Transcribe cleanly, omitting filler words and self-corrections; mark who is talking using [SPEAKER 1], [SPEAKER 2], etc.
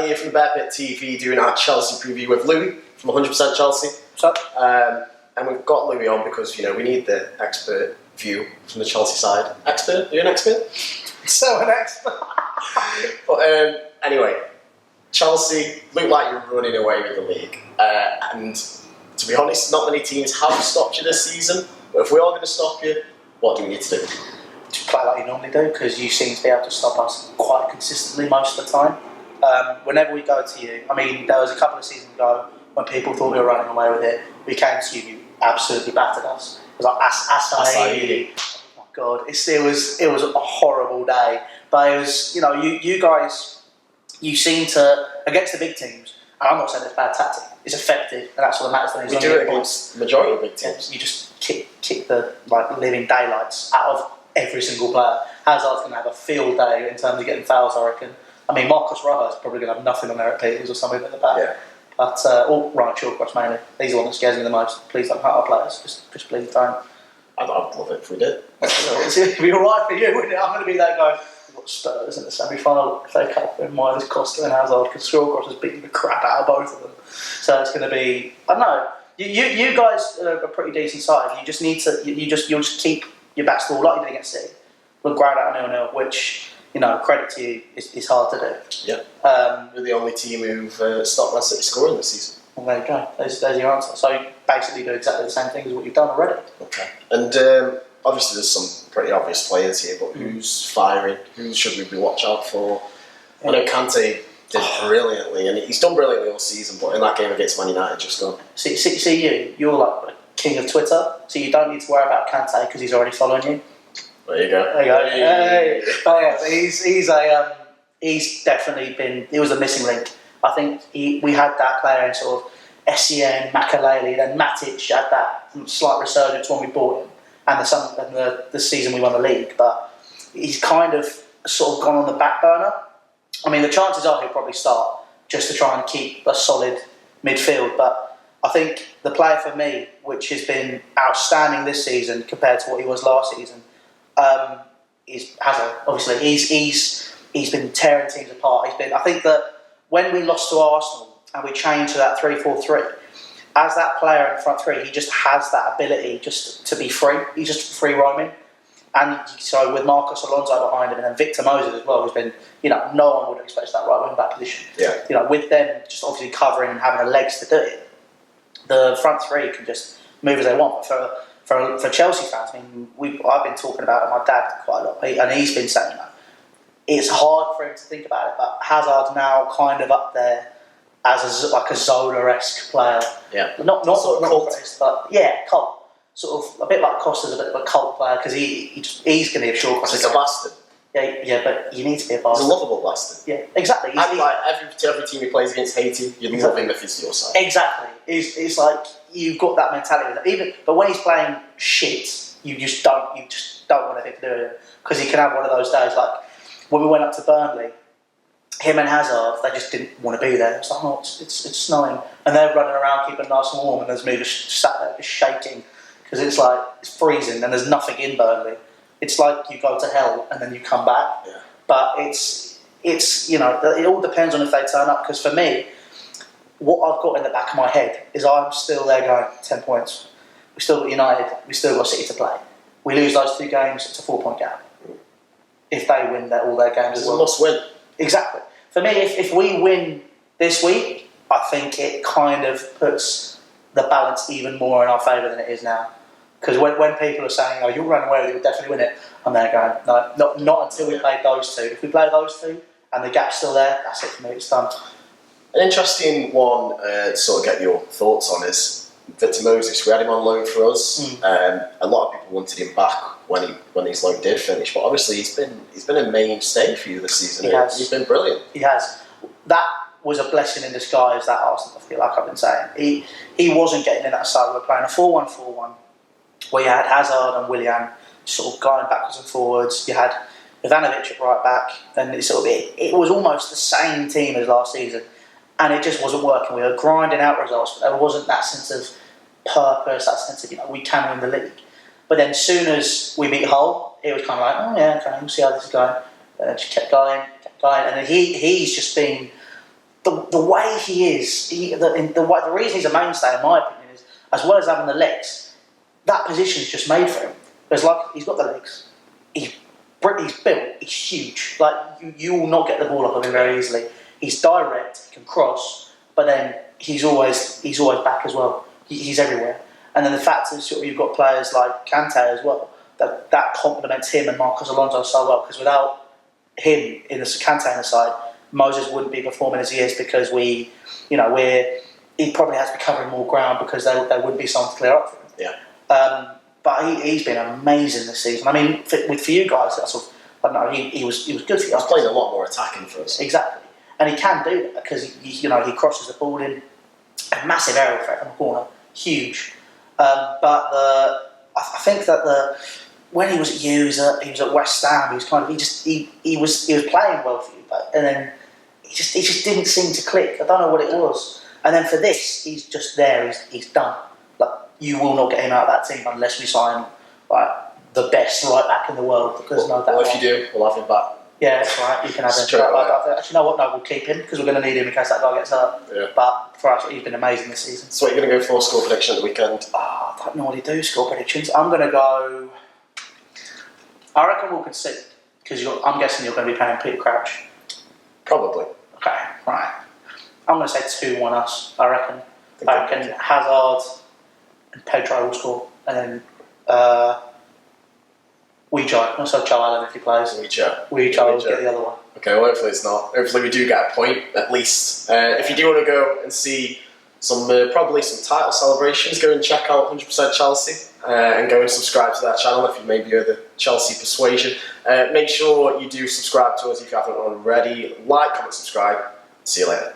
[SPEAKER 1] Elliot from Bear Pit TV doing our Chelsea preview with Louis from 100% Chelsea.
[SPEAKER 2] What's up?
[SPEAKER 1] And we've got Louis on because, you know, we need the expert view from the Chelsea side. Expert? Are you an expert?
[SPEAKER 2] So an expert.
[SPEAKER 1] But anyway, Chelsea look like you're running away with the league. And to be honest, not many teams have stopped you this season. But if we are going to stop you, what do we need to do?
[SPEAKER 2] Just play like you normally do, because you seem to be able to stop us quite consistently most of the time. Whenever we go to you, I mean, there was a couple of seasons ago when people thought we were running away with it. We came to you, you absolutely battered us. It was like Asahi. Oh my God, it was a horrible day. But it was, you know, you guys, you seem to, against the big teams, and I'm not saying it's bad tactic, it's effective, and that's what matters.
[SPEAKER 1] We do it against the majority of big teams.
[SPEAKER 2] Yeah, you just kick the living daylights out of every single player. Hazard's going to have a field day in terms of getting fouls, I reckon. I mean, Marcus Rojo is probably going to have nothing on Eric Peters or something at the back.
[SPEAKER 1] Yeah.
[SPEAKER 2] But, or Ryan Shawcross mainly. He's the one that scares me the most. Please don't hurt our players. Just please don't.
[SPEAKER 1] I'd love it if we did.
[SPEAKER 2] It'd be alright for you, wouldn't it? I'm going to be that guy. We've got Spurs in the semi-final. If they cut in Miles Costa and Hazard, because Shawcross has beaten the crap out of both of them. So it's going to be, I don't know. You guys are a pretty decent side. You just need to, you'll just keep your backs to the wall like you did against City. Look great out of 0-0, which, you know, credit to you, is hard to do.
[SPEAKER 1] Yeah. We're the only team who've stopped Man City scoring this season.
[SPEAKER 2] Well, there you go. There's your answer. So you basically do exactly the same thing as what you've done already.
[SPEAKER 1] Okay. And obviously there's some pretty obvious players here, but who's firing? Who should we be watch out for? I know Kante did brilliantly, and he's done brilliantly all season, but in that game against Man United, just gone.
[SPEAKER 2] See you're like the king of Twitter, so you don't need to worry about Kante because he's already following you.
[SPEAKER 1] There you go.
[SPEAKER 2] There you go. Hey. But yeah, he's definitely been. He was a missing link. I think we had that player in sort of Essien, Makaleli, then Matic had that slight resurgence when we bought him, and the season we won the league. But he's kind of sort of gone on the back burner. I mean, the chances are he'll probably start just to try and keep a solid midfield. But I think the player for me, which has been outstanding this season compared to what he was last season, is Hazard. Obviously, he's been tearing teams apart. I think that when we lost to Arsenal and we changed to that 3-4-3, as that player in the front three, he just has that ability just to be free. He's just free roaming. And so with Marcos Alonso behind him and then Victor Moses as well, who's been, you know, no one would expect that right wing back position.
[SPEAKER 1] Yeah.
[SPEAKER 2] You know, with them just obviously covering and having the legs to do it, the front three can just move as they want. For Chelsea fans, I mean, I've been talking about it with my dad quite a lot, and he's been saying, you know, it's hard for him to think about it, but Hazard's now kind of up there as like a Zola-esque player.
[SPEAKER 1] Yeah.
[SPEAKER 2] Not
[SPEAKER 1] sort of
[SPEAKER 2] cult, but yeah, cult. Sort of a bit like Costa's a bit of a cult player because he's going to be a short.
[SPEAKER 1] He's a bastard.
[SPEAKER 2] Yeah, but you need to be a bastard.
[SPEAKER 1] He's a lovable bastard.
[SPEAKER 2] Yeah, exactly.
[SPEAKER 1] Like every team he plays against hated, you'd love him if he's your side.
[SPEAKER 2] Exactly. It's like you've got that mentality. But when he's playing shit, you just don't want anything to do with him because he can have one of those days. Like when we went up to Burnley, him and Hazard, they just didn't want to be there. It's like, it's snowing, and they're running around keeping nice and warm, and there's me just sat there just shaking. Because it's like, it's freezing and there's nothing in Burnley. It's like you go to hell and then you come back.
[SPEAKER 1] Yeah.
[SPEAKER 2] But it's you know, it all depends on if they turn up. Because for me, what I've got in the back of my head is I'm still there going, 10 points. We still got United, we still got City to play. We lose those 2 games, it's a 4-point gap. If they win all their games
[SPEAKER 1] It's
[SPEAKER 2] as well.
[SPEAKER 1] a must-win.
[SPEAKER 2] Exactly. For me, if we win this week, I think it kind of puts the balance even more in our favour than it is now. Because when people are saying, "Oh, you'll run away with it, you'll definitely win it," I'm there going, "No, not until we play those 2. If we play those 2 and the gap's still there, that's it for me. It's done."
[SPEAKER 1] An interesting one to sort of get your thoughts on is Victor Moses. We had him on loan for us. A lot of people wanted him back when his loan did finish, but obviously he's been a mainstay for you this season. He's been brilliant.
[SPEAKER 2] He has. That was a blessing in disguise. That Arsenal, I feel like I've been saying. He wasn't getting in that side. We're playing a 4-1-4-1. Where you had Hazard and Willian sort of going backwards and forwards. You had Ivanovic at right back, and it was almost the same team as last season, and it just wasn't working. We were grinding out results, but there wasn't that sense of purpose, that sense of, you know, we can win the league. But then, as soon as we beat Hull, it was kind of like, oh yeah, okay, we'll see how this is going. Just kept going, and then he's just been the way he is, the reason he's a mainstay, in my opinion, is as well as having the legs, that position's just made for him. It's like he's got the legs, he's built, he's huge. Like you will not get the ball up of him very easily. He's direct, he can cross, but then he's always back as well. He's everywhere. And then the fact that sort of you've got players like Kante as well, that complements him and Marcos Alonso so well. Because without him in the Kante in the side, Moses wouldn't be performing as he is because he probably has to be covering more ground because there wouldn't be someone to clear up for him.
[SPEAKER 1] Yeah.
[SPEAKER 2] But he's been amazing this season. I mean, for you guys, that's sort of, I don't know, he was good for you.
[SPEAKER 1] He's playing a lot more attacking for us.
[SPEAKER 2] Exactly, and he can do that because he crosses the ball in a massive aerial threat from the corner, huge. But I think that when he was at he was at West Ham. He was kind of he was playing well for you, and then he just didn't seem to click. I don't know what it was. And then for this, he's just there. He's done. Like you will not get him out of that team unless we sign like the best right back in the world. Because no doubt.
[SPEAKER 1] Well, if you do, we'll have him back.
[SPEAKER 2] Yeah, that's right. You can have him. Actually, you know what? No, we'll keep him because we're going to need him in case that guy gets hurt.
[SPEAKER 1] Yeah.
[SPEAKER 2] But for us, he's been amazing this season.
[SPEAKER 1] So what are you going to go for score prediction at the weekend?
[SPEAKER 2] I don't normally do score predictions. I'm going to go. I reckon we'll concede because I'm guessing you're going to be playing Peter Crouch.
[SPEAKER 1] Probably.
[SPEAKER 2] Okay, right. I'm going to say 2-1 us. I reckon. I reckon Hazard and Pedro will score, and then also Joe Allen if he plays. Weecho will get the other one.
[SPEAKER 1] Okay, well hopefully it's not. Hopefully we do get a point at least. If you do want to go and see some probably some title celebrations, go and check out 100% Chelsea and go and subscribe to their channel if you maybe are the Chelsea persuasion. Make sure you do subscribe to us if you haven't already. Like, comment, subscribe. See you later.